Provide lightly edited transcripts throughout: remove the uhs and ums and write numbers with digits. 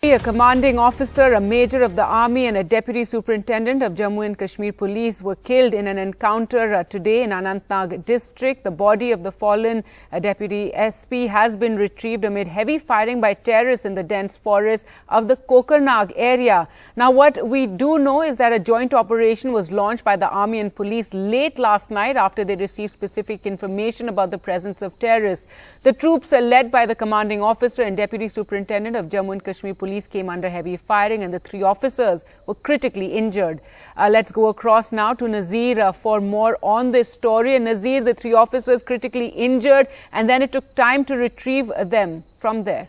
A commanding officer, a major of the army and a deputy superintendent of Jammu and Kashmir police were killed in an encounter today in Anantnag district. The body of the fallen deputy SP has been retrieved amid heavy firing by terrorists in the dense forest of the Kokernag area. Now, what we do know is that a joint operation was launched by the army and police late last night after they received specific information about the presence of terrorists. The troops led by the commanding officer and deputy superintendent of Jammu and Kashmir police came under heavy firing and the three officers were critically injured. Let's go across now to Nazir for more on this story. And Nazir, the three officers critically injured, and then it took time to retrieve them from there.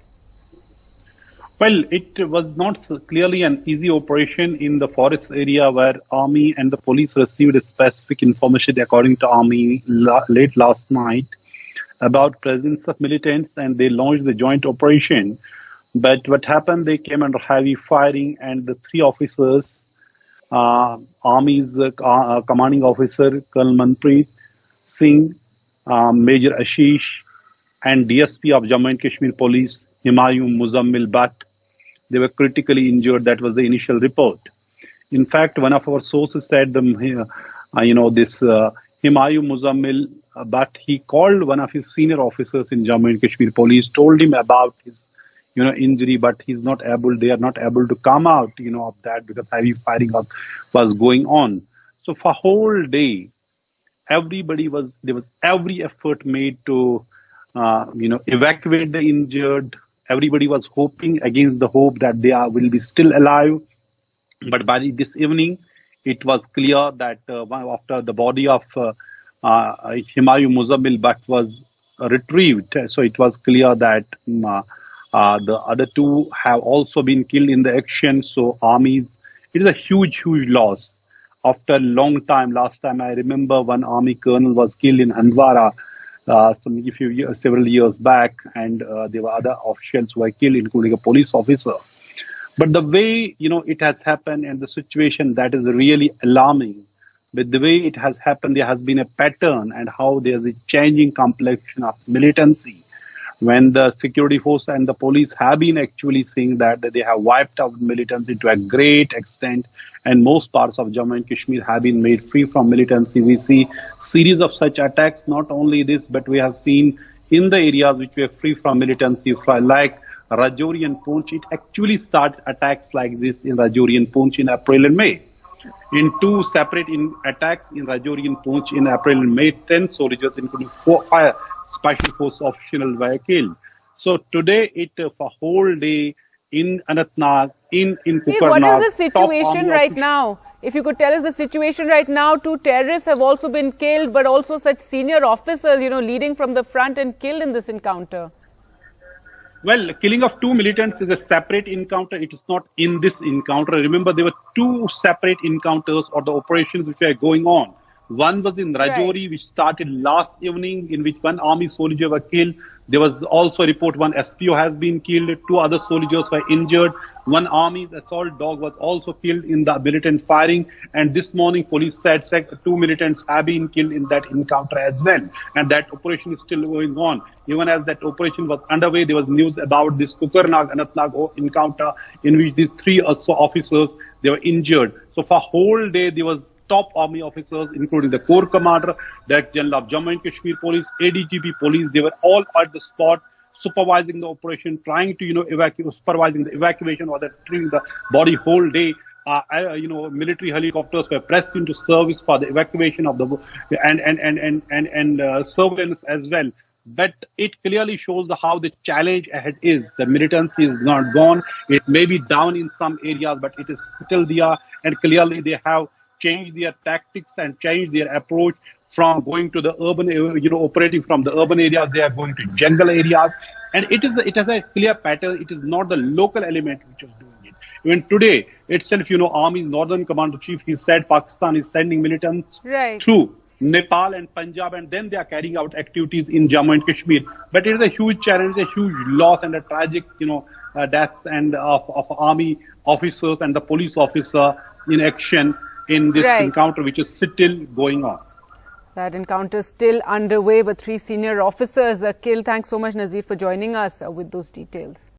Well, it was not clearly an easy operation in the forest area where army and the police received specific information, according to army, late last night about presence of militants, and they launched the joint operation. But what happened, they came under heavy firing, and the three officers, Army's commanding officer, Colonel Manpreet Singh, Major Aashish, and DSP of Jammu and Kashmir Police, Himanyun, Muzamil, Bhat, they were critically injured. That was the initial report. In fact, one of our sources said, Himanyun Muzamil Bhat, he called one of his senior officers in Jammu and Kashmir Police, told him about his injury, but they are not able to come out, of that because heavy firing was going on. So for whole day, there was every effort made to, evacuate the injured. Everybody was hoping against the hope that they will be still alive. But by this evening, it was clear that after the body of Himanyun Muzamil Bhat was retrieved, so it was clear that the other two have also been killed in the action. So it is a huge loss. After a long time, last time I remember one army colonel was killed in Handwara several years back, and there were other officials who were killed, including a police officer. But the way, it has happened and the situation, that is really alarming. But the way it has happened, there has been a pattern and how there's a changing complexion of militancy. When the security force and the police have been actually saying that they have wiped out militancy to a great extent, and most parts of Jammu and Kashmir have been made free from militancy. We see series of such attacks. Not only this, but we have seen in the areas which were free from militancy, like Rajouri and Poonch, it actually started attacks like this in Rajouri and Poonch in April and May. In two separate attacks in Rajouri and Poonch in April and May, 10 soldiers, including 5 special force officials, were killed. So today, for whole day in Anantnag, in Kokernag. What is the situation right now? If you could tell us the situation right now, 2 terrorists have also been killed, but also such senior officers, leading from the front and killed in this encounter. Well, killing of 2 militants is a separate encounter. It is not in this encounter. Remember, there were 2 separate encounters or the operations which were going on. One was in Rajouri, which started last evening, in which 1 army soldier was killed. There was also a report 1 SPO has been killed, 2 other soldiers were injured. 1 army's assault dog was also killed in the militant firing. And this morning, police said 2 militants have been killed in that encounter as well. And that operation is still going on. Even as that operation was underway, there was news about this Kokernag Anantnag encounter, in which these 3 officers, they were injured. So for whole day, there was top army officers, including the Corps Commander, Director General of Jammu and Kashmir Police, ADGP Police. They were all at the spot, supervising the operation, trying to supervising the evacuation or retrieving the body whole day. Military helicopters were pressed into service for the evacuation of the and surveillance as well. But it clearly shows how the challenge ahead is. The militancy is not gone. It may be down in some areas, but it is still there. And clearly they have changed their tactics and changed their approach from going to the urban, operating from the urban areas. They are going to jungle areas. And it has a clear pattern. It is not the local element which is doing it. Even today itself, Army's Northern Commander-in-Chief, he said Pakistan is sending militants through Nepal and Punjab, and then they are carrying out activities in Jammu and Kashmir. But it is a huge challenge, a huge loss and a tragic, deaths and of army officers and the police officer in action in this encounter, which is still going on. That encounter is still underway, but 3 senior officers are killed. Thanks so much, Nazir, for joining us with those details.